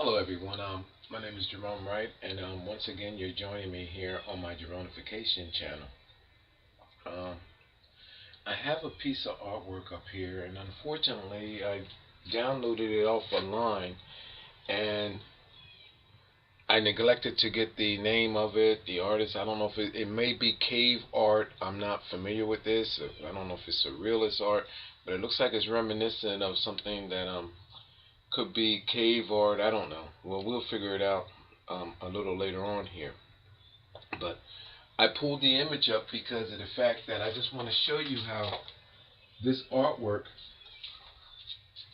Hello everyone, my name is Gerone Wright, and once again you're joining me here on my Geronification channel. Um, I have a piece of artwork up here, and unfortunately I downloaded it off online, and I neglected to get the name of it, the artist. I don't know if it may be cave art. I'm not familiar with this. I don't know if it's surrealist art, but it looks like it's reminiscent of something that could be cave art. I don't know. Well, we'll figure it out a little later on here. But I pulled the image up because of the fact that I just want to show you how this artwork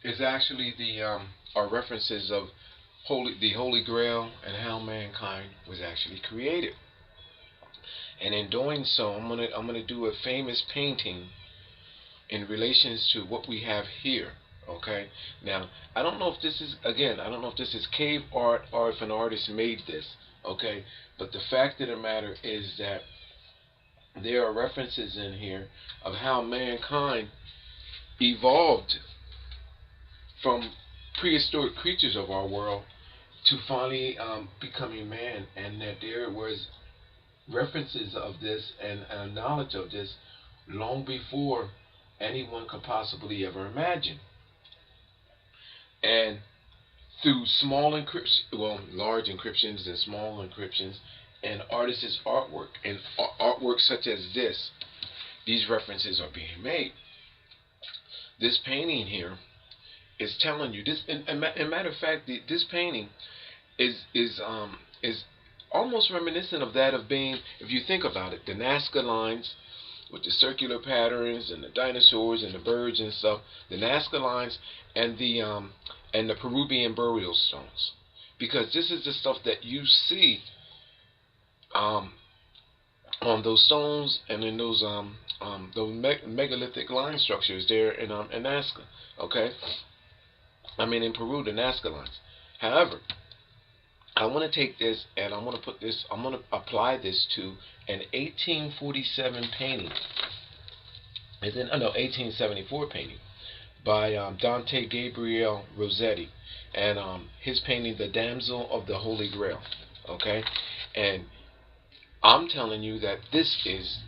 is actually the are references of the Holy Grail and how mankind was actually created. And in doing so, I'm gonna do a famous painting in relations to what we have here. Okay, now I don't know if this is, again, I don't know if this is cave art or if an artist made this. Okay, but the fact of the matter is that there are references in here of how mankind evolved from prehistoric creatures of our world to finally becoming man, and that there was references of this and knowledge of this long before anyone could possibly ever imagine. And through small encryption, well, large encryptions and small encryptions, and artists' artwork and artwork such as this, these references are being made. This painting here is telling you this. And matter of fact, this painting is almost reminiscent of that of being, if you think about it, the Nazca lines with the circular patterns and the dinosaurs and the birds and stuff, the Nazca lines and the Peruvian burial stones, because this is the stuff that you see on those stones and in those megalithic line structures there in Nazca. Okay, I mean in Peru, the Nazca lines. However, I want to take this and I'm going to apply this to an 1847 painting, and then, no, 1874 painting by Dante Gabriel Rossetti, and his painting, The Damsel of the Holy Grail. Okay, and I'm telling you that this is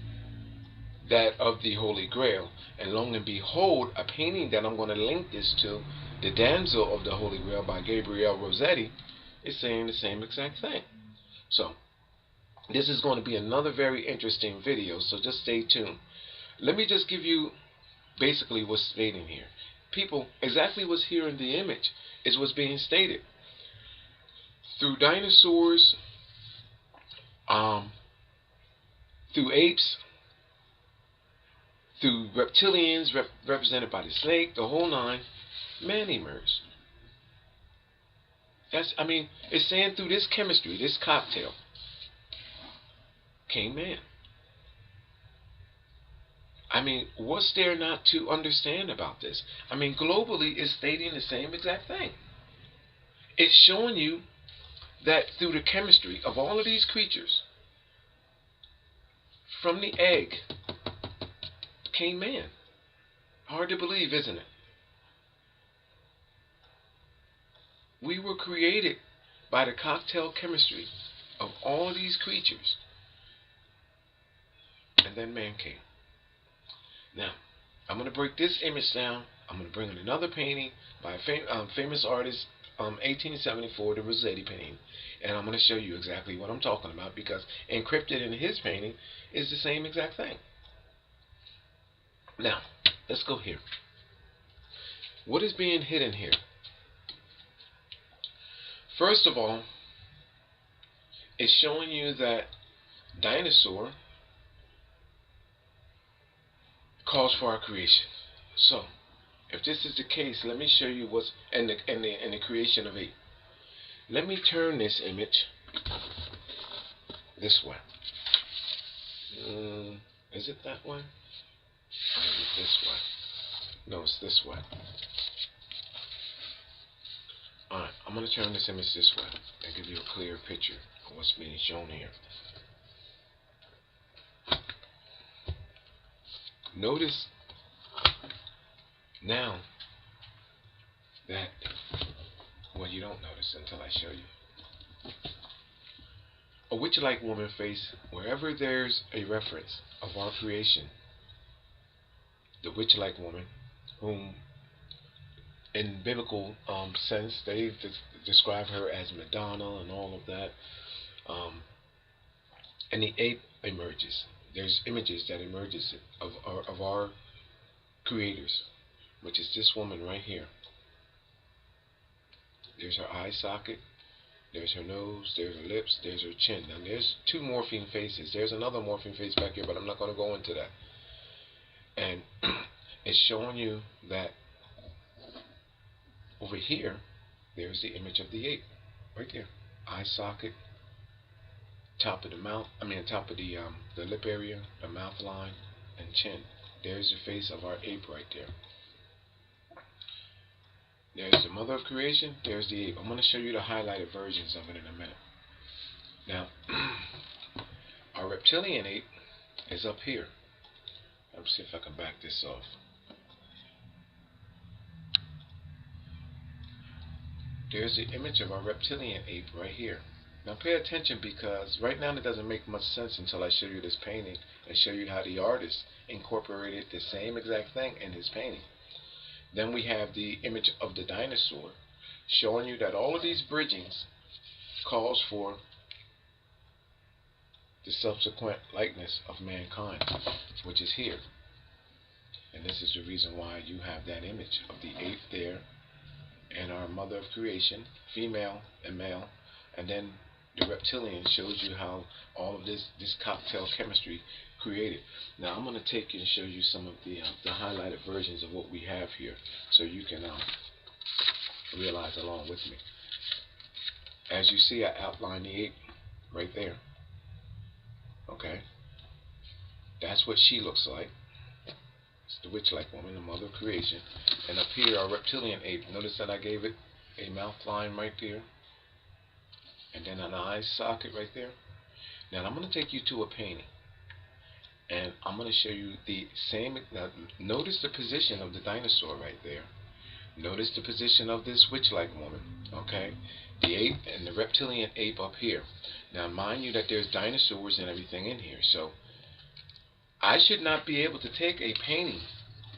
that of the Holy Grail, and lo and behold, a painting that I'm going to link this to, The Damsel of the Holy Grail by Gabriel Rossetti, is saying the same exact thing. So this is going to be another very interesting video, so just stay tuned. Let me just give you basically what's stated here. People, exactly what's here in the image is what's being stated. Through dinosaurs, through apes, through reptilians represented by the snake, the whole nine, man emerged. I mean, it's saying through this chemistry, this cocktail, came man. I mean, what's there not to understand about this? I mean, globally, it's stating the same exact thing. It's showing you that through the chemistry of all of these creatures, from the egg came man. Hard to believe, isn't it? We were created by the cocktail chemistry of all of these creatures, and then man came. Now, I'm going to break this image down. I'm going to bring in another painting by a famous artist, 1874, the Rossetti painting, and I'm going to show you exactly what I'm talking about, because encrypted in his painting is the same exact thing. Now, let's go here. What is being hidden here? First of all, it's showing you that dinosaur calls for our creation. So, if this is the case, let me show you what's in the creation of ape. Let me turn this image this way. Is it that way? Or is it this way? No, it's this way. Alright, I'm going to turn this image this way and give you a clear picture of what's being shown here. Notice now that when you don't notice until I show you. A witch-like woman face, wherever there's a reference of our creation, the witch-like woman, whom in biblical sense they describe her as Madonna and all of that, and the ape emerges. There's images that emerges of our creators, which is this woman right here. There's her eye socket, there's her nose, there's her lips, there's her chin. Now there's two morphine faces. There's another morphine face back here, but I'm not going to go into that. And it's showing you that over here, there's the image of the ape, right there. Eye socket, top of the mouth, top of the lip area, the mouth line, and chin. There's the face of our ape right there. There's the mother of creation, there's the ape. I'm going to show you the highlighted versions of it in a minute. Now, our reptilian ape is up here. Let's see if I can back this off. There's the image of our reptilian ape right here. Now pay attention, because right now it doesn't make much sense until I show you this painting and show you how the artist incorporated the same exact thing in his painting. Then we have the image of the dinosaur, showing you that all of these bridgings calls for the subsequent likeness of mankind, which is here. And this is the reason why you have that image of the ape there, and our mother of creation, female and male, and then the reptilian shows you how all of this cocktail chemistry created. Now I'm going to take you and show you some of the highlighted versions of what we have here, so you can realize along with me. As you see, I outlined the ape right there. Okay, that's what she looks like. It's the witch-like woman, the mother of creation. And up here, our reptilian ape. Notice that I gave it a mouth line right there, and then an eye socket right there. Now I'm going to take you to a painting, and I'm going to show you the same. Now, notice the position of the dinosaur right there. Notice the position of this witch-like woman. Okay, the ape and the reptilian ape up here. Now, mind you that there's dinosaurs and everything in here, so I should not be able to take a painting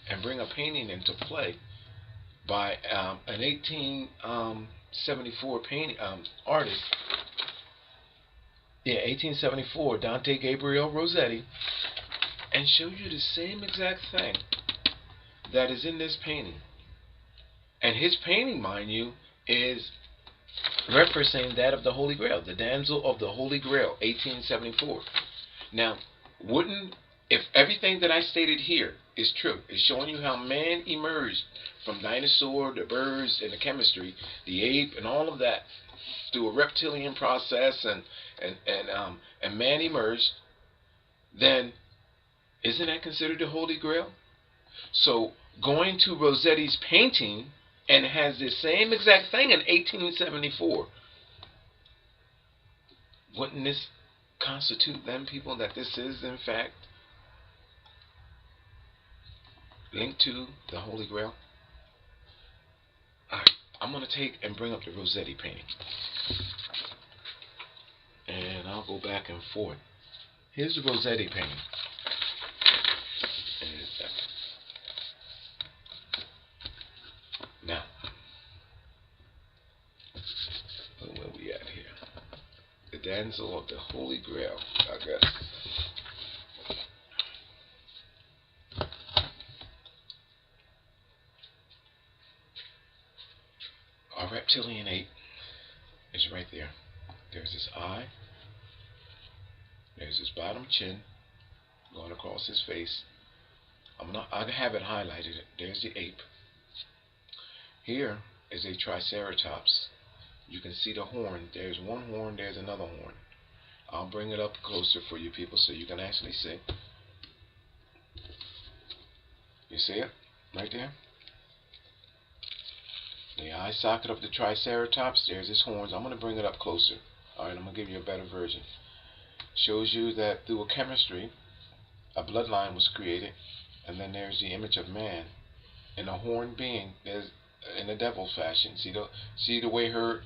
and bring a painting into play by an 1874 painting artist. Yeah, 1874, Dante, Gabriel, Rossetti, and show you the same exact thing that is in this painting. And his painting, mind you, is referencing that of the Holy Grail, the Damsel of the Holy Grail, 1874. Now, if everything that I stated here is true, it's showing you how man emerged from dinosaur, the birds, and the chemistry, the ape, and all of that, through a reptilian process, and man emerged, then isn't that considered the Holy Grail? So going to Rossetti's painting, and has the same exact thing in 1874, wouldn't this constitute then, people, that this is in fact linked to the Holy Grail? Alright, I'm going to take and bring up the Rossetti painting, and I'll go back and forth. Here's the Rossetti painting. Now, where we at here? The Damsel of the Holy Grail, I guess. Our reptilian ape is right there. There's his eye. There's his bottom chin going across his face. I have it highlighted. There's the ape. Here is a triceratops. You can see the horn. There's one horn, there's another horn. I'll bring it up closer for you people so you can actually see. You see it? Right there? The eye socket of the triceratops, there's his horns. I'm going to bring it up closer. Alright, I'm going to give you a better version. Shows you that through a chemistry, a bloodline was created, and then there's the image of man. And a horned being, there's in the devil's fashion. See the way her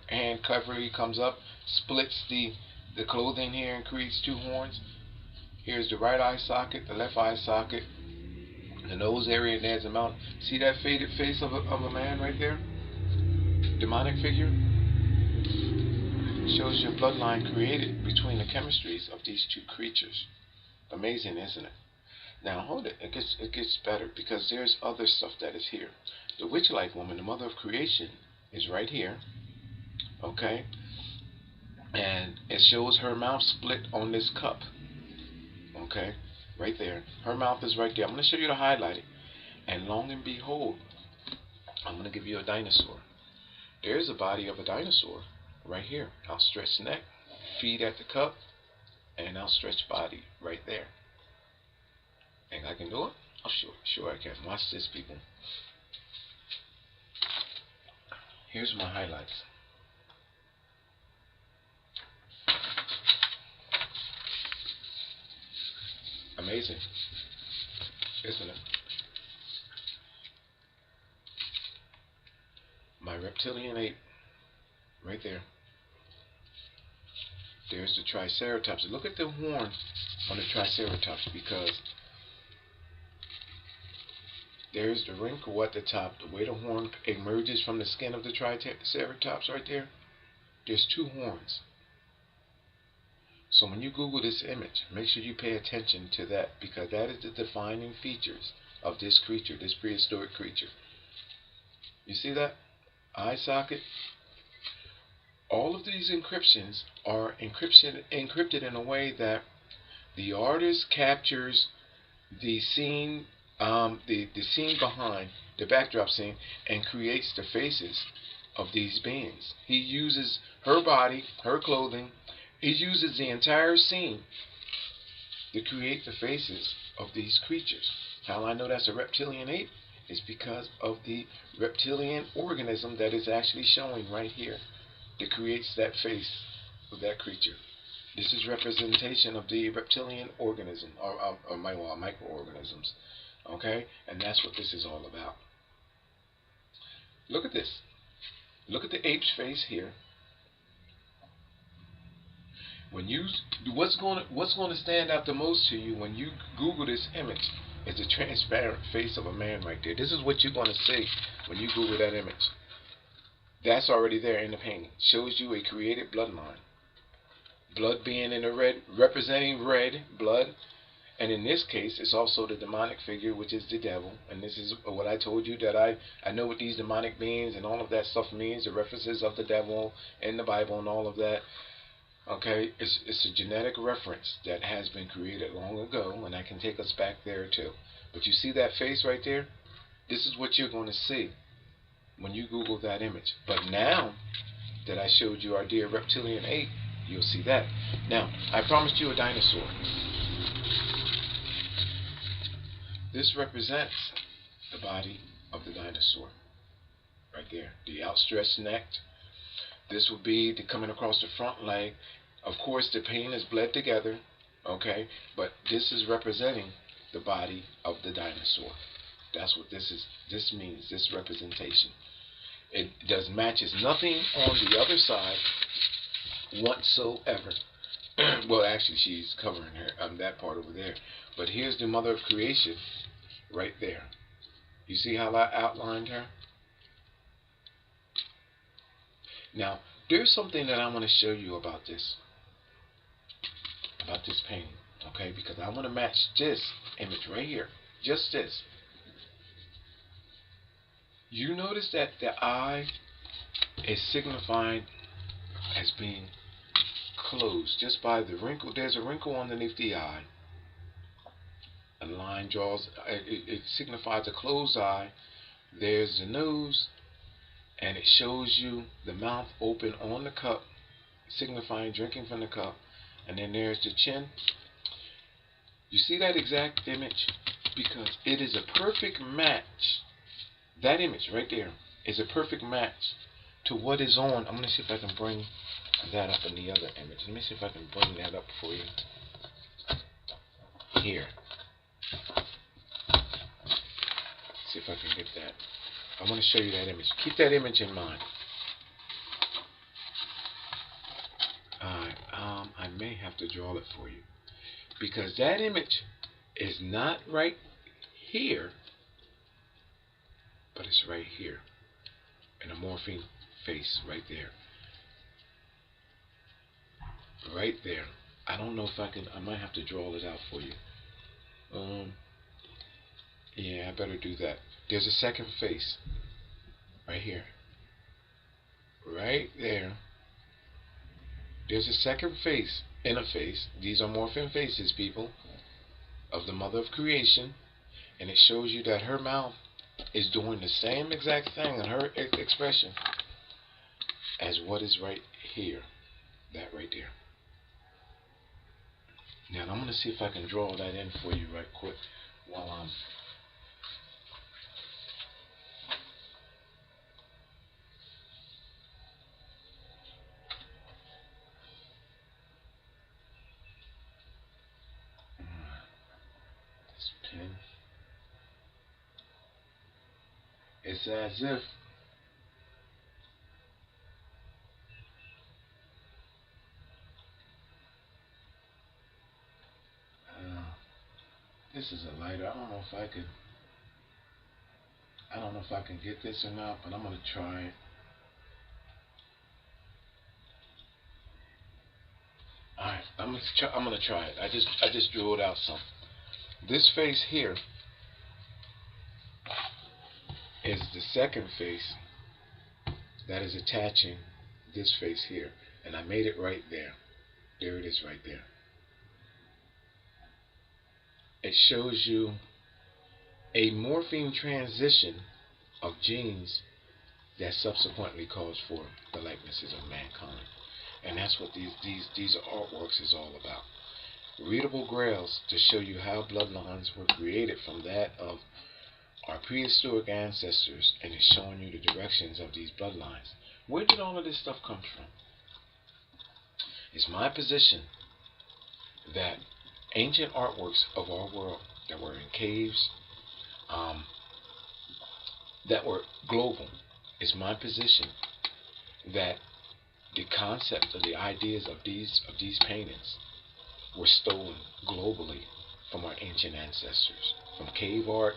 hand covering comes up, splits the clothing here and creates two horns. Here's the right eye socket, the left eye socket, the nose area, and there's the mouth. See that faded face of a man right there? Demonic figure? Shows your bloodline created between the chemistries of these two creatures. Amazing, isn't it? Now hold it. It gets better, because there's other stuff that is here. The witch-like woman, the mother of creation, is right here. Okay? And it shows her mouth split on this cup. Okay? Right there. Her mouth is right there. I'm going to show you the highlighting. And long and behold, I'm going to give you a dinosaur. There's the body of a dinosaur right here. Outstretched neck, feet at the cup, and outstretched body right there. Think I can do it? Oh, sure I can. Watch this, people. Here's my highlights. Amazing, isn't it? My reptilian ape, right there. There's the triceratops. Look at the horn on the triceratops, because there's the wrinkle at the top, the way the horn emerges from the skin of the triceratops right there. There's two horns. So when you Google this image, make sure you pay attention to that, because that is the defining features of this creature, this prehistoric creature. You see that? Eye socket. All of these encryptions are encrypted in a way that the artist captures the scene, the scene behind, the backdrop scene, and creates the faces of these beings. He uses her body, her clothing. He uses the entire scene to create the faces of these creatures. How I know that's a reptilian ape is because of the reptilian organism that is actually showing right here that creates that face of that creature. This is representation of the reptilian organism, or microorganisms. Okay? And that's what this is all about. Look at this. Look at the ape's face here. When you, what's going to stand out the most to you when you Google this image is the transparent face of a man right there. This is what you're going to see when you Google that image. That's already there in the painting. Shows you a created bloodline. Blood being in the red, representing red blood. And in this case, it's also the demonic figure, which is the devil. And this is what I told you, that I know what these demonic beings and all of that stuff means. The references of the devil in the Bible and all of that. Okay, it's a genetic reference that has been created long ago, and I can take us back there too. But you see that face right there? This is what you're going to see when you Google that image. But now that I showed you our dear reptilian ape, you'll see that. Now, I promised you a dinosaur. This represents the body of the dinosaur. Right there. The outstretched neck. This will be the coming across the front leg. Of course, the pain is bled together, okay? But this is representing the body of the dinosaur. That's what this is. This means, this representation. It matches nothing on the other side whatsoever. Well, actually, she's covering her that part over there. But here's the mother of creation right there. You see how I outlined her? Now, there's something that I want to show you about this painting, okay? Because I want to match this image right here, just this. You notice that the eye is signified as being closed just by the wrinkle. There's a wrinkle underneath the eye. A line draws, it signifies a closed eye. There's the nose. And it shows you the mouth open on the cup, signifying drinking from the cup. And then there's the chin. You see that exact image? Because it is a perfect match. That image right there is a perfect match to what is on. I'm going to see if I can bring that up in the other image. Let me see if I can bring that up for you. Here. See if I can get that. I want to show you that image. Keep that image in mind. Alright, I may have to draw it for you. Because that image is not right here, but it's right here. And a morphine face right there. Right there. I don't know if I can, I might have to draw it out for you. Yeah, I better do that. There's a second face. Right here. Right there. There's a second face, inner face. These are morphine faces, people, of the mother of creation. And it shows you that her mouth is doing the same exact thing in her expression as what is right here. That right there. Now I'm going to see if I can draw that in for you right quick while I'm... This pen. It's as if this is a lighter. I don't know if I can get this or not, but I'm gonna try it. Alright, I'm gonna try it. I just drew it out some. This face here is the second face that is attaching this face here. And I made it right there. There it is right there. It shows you a morphine transition of genes that subsequently calls for the likenesses of mankind. And that's what these artworks is all about. Readable grails to show you how bloodlines were created from that of our prehistoric ancestors, and it's showing you the directions of these bloodlines. Where did all of this stuff come from? It's my position that ancient artworks of our world that were in caves, that were global, it's my position that the concept of the ideas of these paintings were stolen globally from our ancient ancestors, from cave art,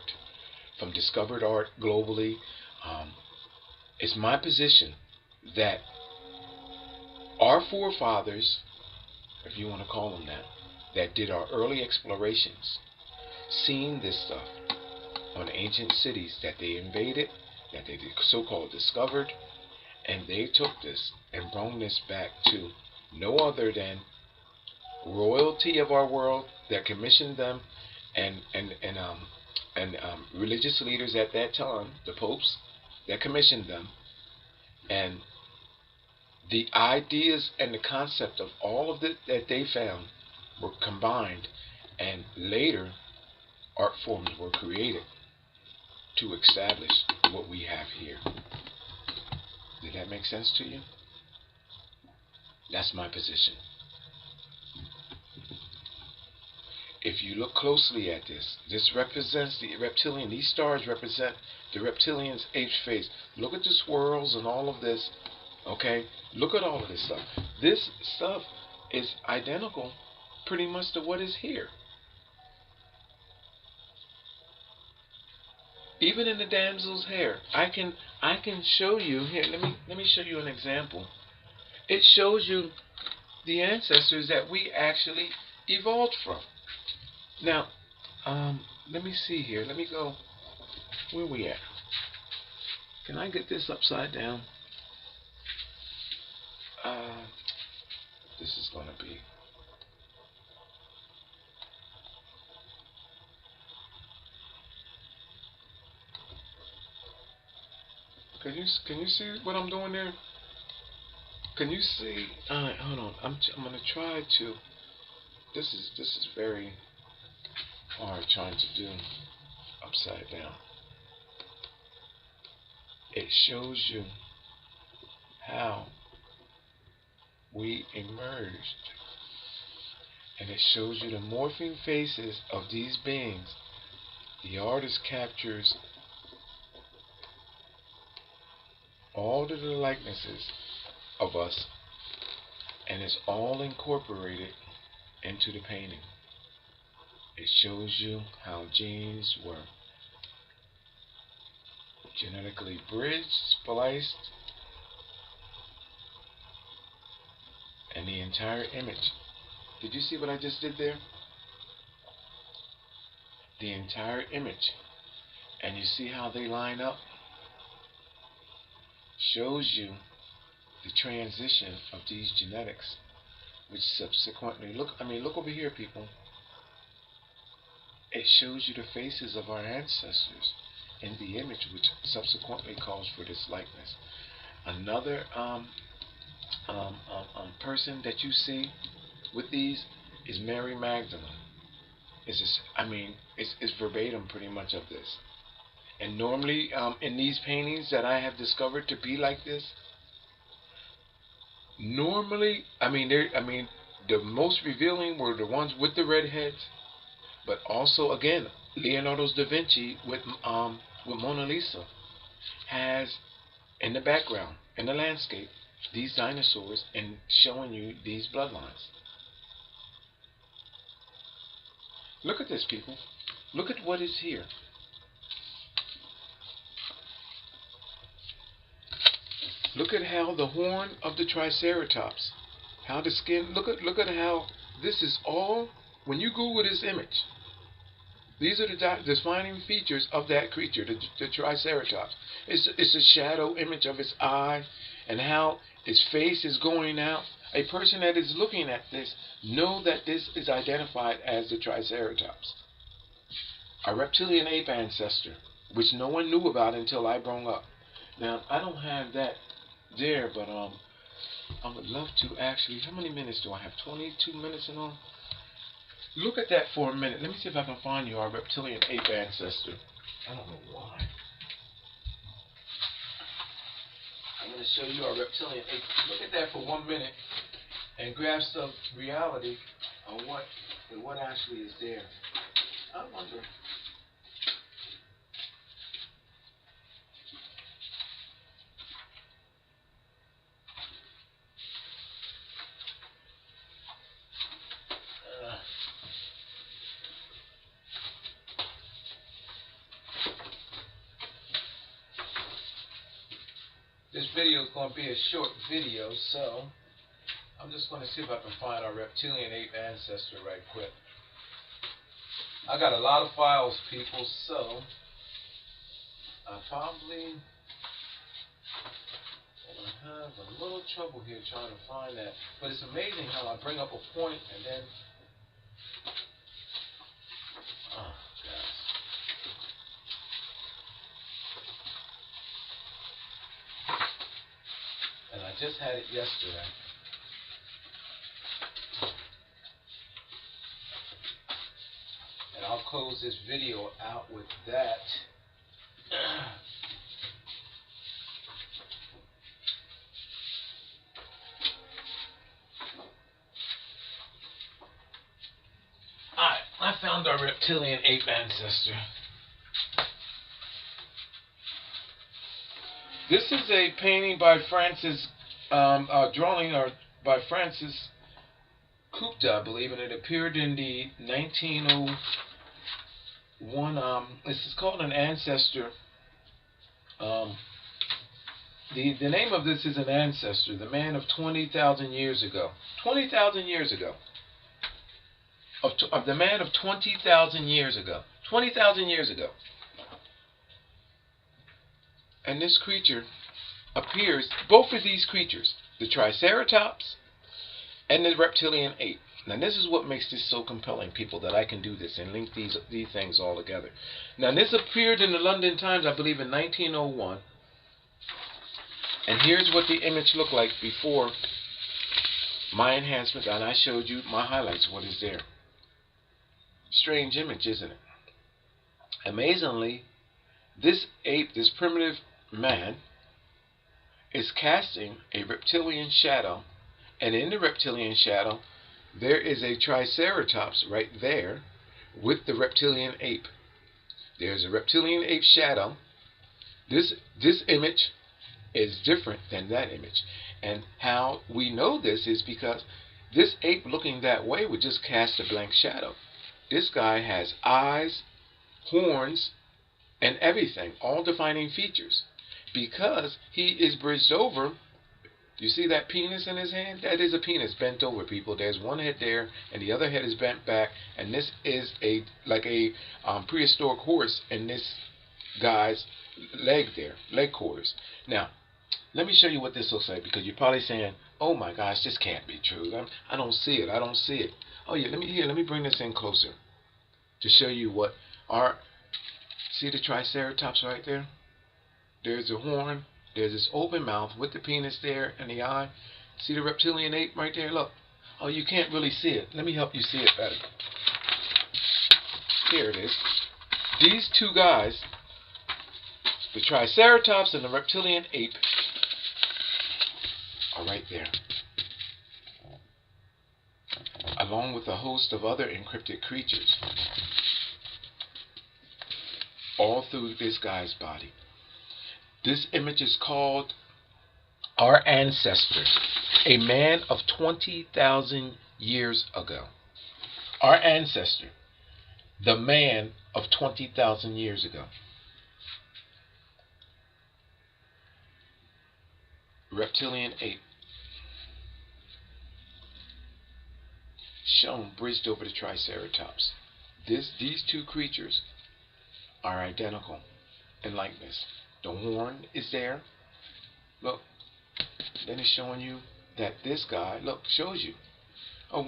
from discovered art globally. It's my position that our forefathers, if you want to call them that did our early explorations, seeing this stuff on ancient cities that they invaded, that they so-called discovered, and they took this and brought this back to no other than royalty of our world that commissioned them, and religious leaders at that time, the popes that commissioned them, and the ideas and the concept of all of it that they found were combined, and later art forms were created to establish what we have here. Did that make sense to you? That's my position. If you look closely at this, this represents the reptilian. These stars represent the reptilian's H phase. Look at the swirls and all of this. Okay? Look at all of this stuff. This stuff is identical pretty much to what is here. Even in the damsel's hair, I can show you here. Let me show you an example. It shows you the ancestors that we actually evolved from. Now, let me see here. Let me go. Where we at? Can I get this upside down? This is gonna be. Can you see what I'm doing there? Can you see? Alright, hold on. I'm gonna try to. This is very hard trying to do upside down. It shows you how we emerged, and it shows you the morphing faces of these beings. The artist captures all of the likenesses of us, and it's all incorporated into the painting. It shows you how genes were genetically bridged, spliced, and the entire image. Did you see what I just did there? The entire image. And you see how they line up? Shows you the transition of these genetics, which subsequently, look over here, people. It shows you the faces of our ancestors in the image, which subsequently calls for this likeness. Another person that you see with these is Mary Magdalene. It's just, it's verbatim pretty much of this. And normally, in these paintings that I have discovered to be like this, normally, the most revealing were the ones with the red heads, but also, again, Leonardo da Vinci with Mona Lisa has in the background, in the landscape, these dinosaurs and showing you these bloodlines. Look at this, people. Look at what is here. Look at how the horn of the Triceratops, how the skin, look at how this is all, when you Google this image, these are the defining features of that creature, the Triceratops. It's a shadow image of its eye and how its face is going out. A person that is looking at this know that this is identified as the Triceratops. A reptilian ape ancestor, which no one knew about until I brought up. Now, I don't have that there, but I would love to actually, how many minutes do I have? 22 minutes and all? Look at that for a minute. Let me see if I can find you our reptilian ape ancestor. I don't know why. I'm going to show you our reptilian ape. Look at that for 1 minute and grasp the reality of what actually is there. I wonder. This video is going to be a short video, so I'm just going to see if I can find our reptilian ape ancestor right quick. I got a lot of files, people, so I probably have a little trouble here trying to find that. But it's amazing how I bring up a point and then, oh gosh. And I just had it yesterday. And I'll close this video out with that. Alright, I found our reptilian ape ancestor. This is a painting by Francis, drawing by Francis Kupta, I believe, and it appeared in the 1901. This is called an ancestor. The name of this is an ancestor, the man of 20,000 years ago. 20,000 years ago. Of the man of 20,000 years ago. 20,000 years ago. And this creature appears, both of these creatures, the Triceratops and the reptilian ape. Now this is what makes this so compelling, people, that I can do this and link these things all together. Now this appeared in the London Times, I believe, in 1901. And here's what the image looked like before my enhancement, and I showed you my highlights, what is there. Strange image, isn't it? Amazingly, this ape, this primitive man, is casting a reptilian shadow, and in the reptilian shadow there is a Triceratops right there with the reptilian ape. There's a reptilian ape shadow. This image is different than that image. And how we know this is because this ape looking that way would just cast a blank shadow. This guy has eyes, horns, and everything, all defining features. Because he is bridged over, you see that penis in his hand? That is a penis bent over, people. There's one head there, and the other head is bent back, and this is like a prehistoric horse in this guy's leg there, leg quarters. Now, let me show you what this looks like, because you're probably saying, oh my gosh, this can't be true. I don't see it. I don't see it. Oh yeah, let me bring this in closer to show you what see the triceratops right there? There's the horn. There's this open mouth with the penis there and the eye. See the reptilian ape right there? Look. Oh, you can't really see it. Let me help you see it better. Here it is. These two guys, the triceratops and the reptilian ape, are right there, along with a host of other encrypted creatures, all through this guy's body. This image is called Our Ancestor, a man of 20,000 years ago. Our ancestor, the man of 20,000 years ago. Reptilian ape, shown bridged over the triceratops. These two creatures are identical in likeness. The horn is there. Look. Then it's showing you that this guy, look, shows you. Oh,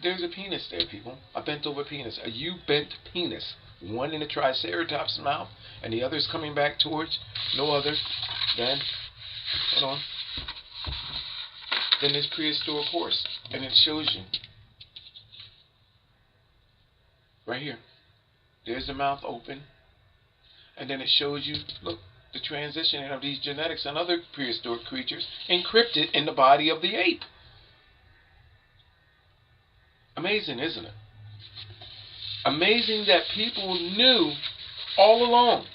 there's a penis there, people. A bent over penis. A U-bent penis. One in the triceratops' mouth, and the other is coming back towards no other than, hold on, than this prehistoric horse. And it shows you. Right here. There's the mouth open. And then it shows you, look, the transitioning of these genetics and other prehistoric creatures encrypted in the body of the ape. Amazing, isn't it? Amazing that people knew all along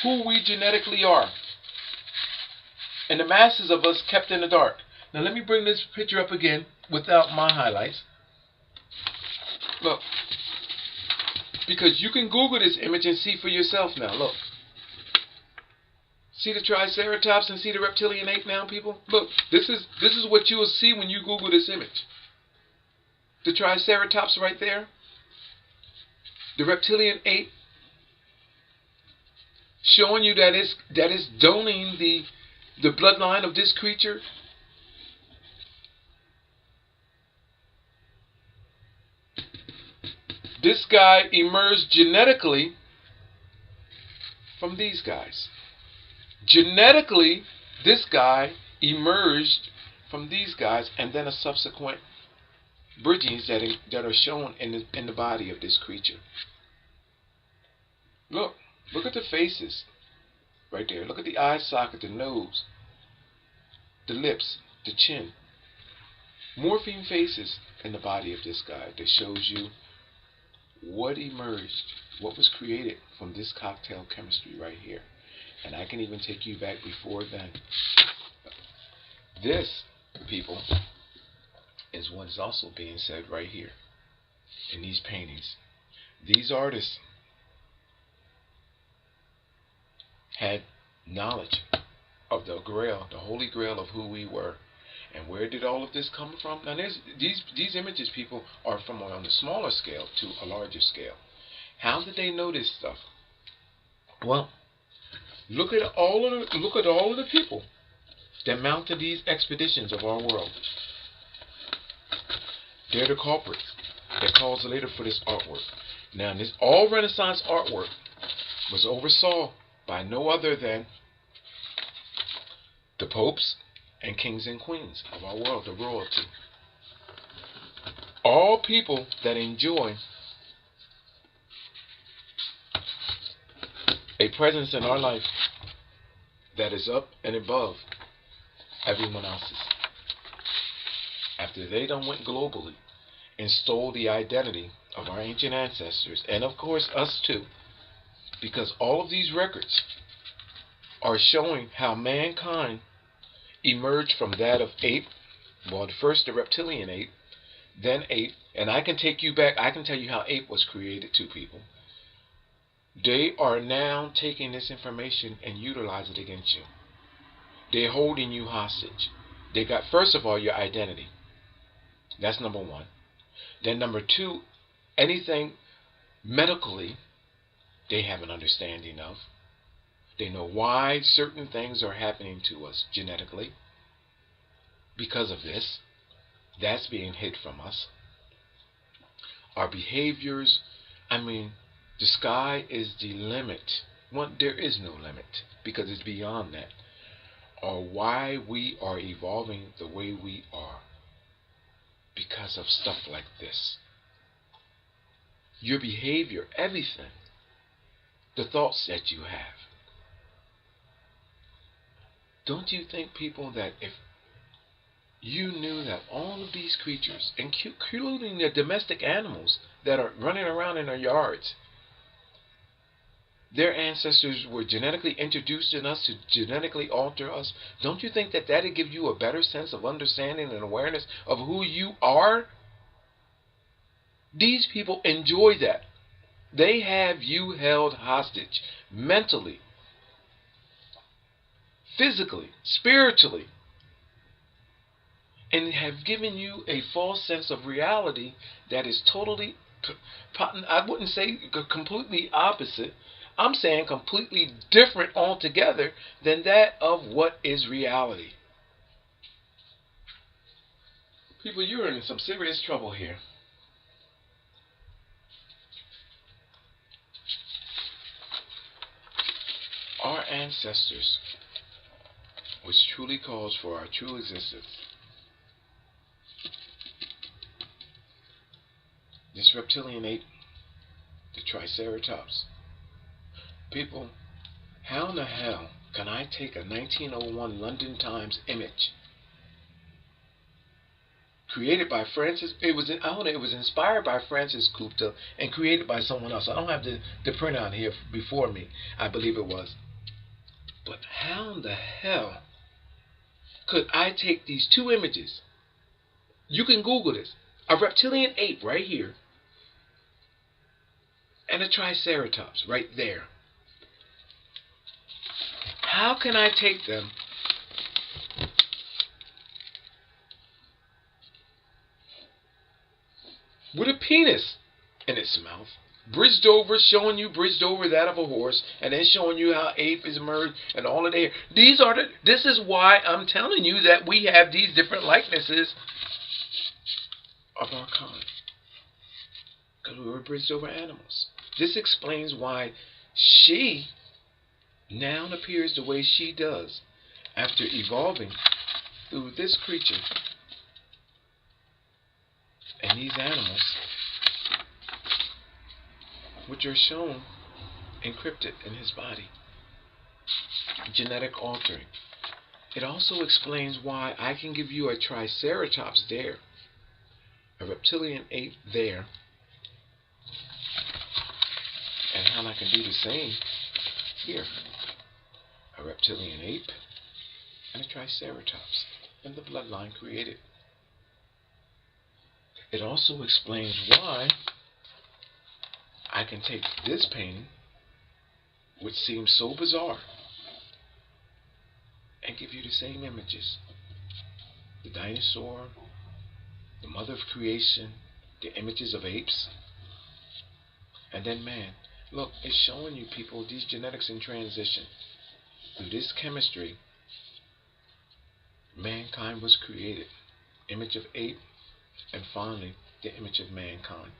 who we genetically are. And the masses of us kept in the dark. Now let me bring this picture up again without my highlights. Look. Because you can Google this image and see for yourself now. Look. See the triceratops and see the reptilian ape now, people? Look, this is what you will see when you Google this image. The triceratops right there. The reptilian ape. Showing you that it's donating the bloodline of this creature. This guy emerged genetically from these guys. Genetically, this guy emerged from these guys, and then a subsequent bridgings that are shown in the body of this creature. Look at the faces right there. Look at the eye socket, the nose, the lips, the chin. Morphine faces in the body of this guy that shows you what emerged, what was created from this cocktail chemistry right here. And I can even take you back before then. This, people, is what is also being said right here in these paintings. These artists had knowledge of the Grail, the Holy Grail of who we were. And where did all of this come from? Now, these images, people, are from on the smaller scale to a larger scale. How did they know this stuff? Well, look at all of the people that mounted these expeditions of our world. They're the culprits that caused later for this artwork. Now, this all Renaissance artwork was oversaw by no other than the popes and kings and queens of our world, the royalty. All people that enjoy a presence in our life that is up and above everyone else's. After they done went globally and stole the identity of our ancient ancestors, and of course us too, because all of these records are showing how mankind emerged from that of ape. Well, first the reptilian ape, then ape, and I can take you back. I can tell you how ape was created to people. They are now taking this information and utilize it against you. They're holding you hostage. They got, first of all, your identity. That's number one. Then number two, anything medically they have an understanding of. They know why certain things are happening to us genetically. Because of this, that's being hid from us. Our behaviors, the sky is the limit. Well, there is no limit because it's beyond that. Or why we are evolving the way we are. Because of stuff like this. Your behavior, everything. The thoughts that you have. Don't you think, people, that if you knew that all of these creatures, including the domestic animals that are running around in our yards, their ancestors were genetically introduced in us to genetically alter us, don't you think that that would give you a better sense of understanding and awareness of who you are? These people enjoy that. They have you held hostage mentally, physically, spiritually, and have given you a false sense of reality that is totally, I wouldn't say completely opposite, I'm saying completely different altogether than that of what is reality. People, you're in some serious trouble here. Our ancestors, which truly calls for our true existence, this reptilian ape, the Triceratops. People, how in the hell can I take a 1901 London Times image created by Francis? It was inspired by Francis Gupta and created by someone else. I don't have the printout here before me. I believe it was. But how in the hell could I take these two images? You can Google this. A reptilian ape right here and a Triceratops right there. How can I take them with a penis in its mouth, bridged over, showing you bridged over that of a horse, and then showing you how ape is emerged and all of that? This is why I'm telling you that we have these different likenesses of our kind. Because we were bridged over animals. This explains why she now appears the way she does after evolving through this creature and these animals, which are shown encrypted in his body. Genetic altering. It also explains why I can give you a Triceratops there, a reptilian ape there, and how I can do the same here. A reptilian ape and a Triceratops, and the bloodline created. It also explains why I can take this painting, which seems so bizarre, and give you the same images. The dinosaur, the mother of creation, the images of apes, and then man. Look, it's showing you, people, these genetics in transition. Through this chemistry, mankind was created. Image of ape, and finally, the image of mankind.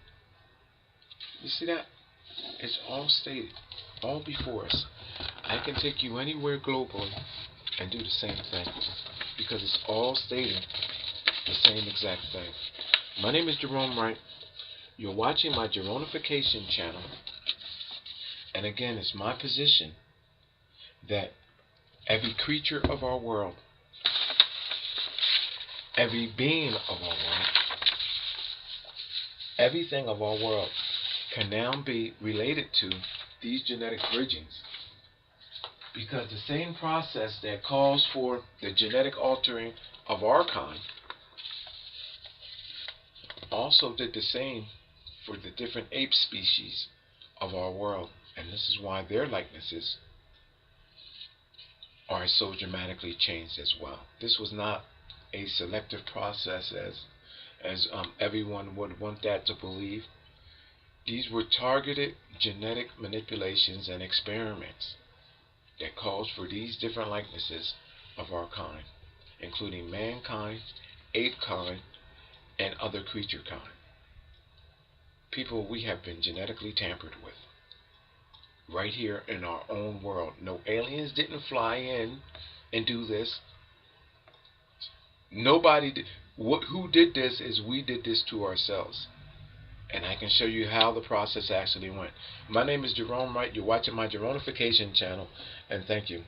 You see that? It's all stated, all before us. I can take you anywhere globally and do the same thing, because it's all stating the same exact thing. My name is Gerone Wright. You're watching my Geronification channel. And again, it's my position that every creature of our world, every being of our world, everything of our world can now be related to these genetic bridgings Because the same process that calls for the genetic altering of our kind also did the same for the different ape species of our world. And this is why their likenesses are so dramatically changed as well. This was not a selective process as everyone would want that to believe. These were targeted genetic manipulations and experiments that caused for these different likenesses of our kind, including mankind, ape kind, and other creature kind. People we have been genetically tampered with right here in our own world. No, aliens didn't fly in and do this. Nobody did. Who did this is we did this to ourselves. And I can show you how the process actually went. My name is Gerone Wright. You're watching my Geronification channel, and thank you.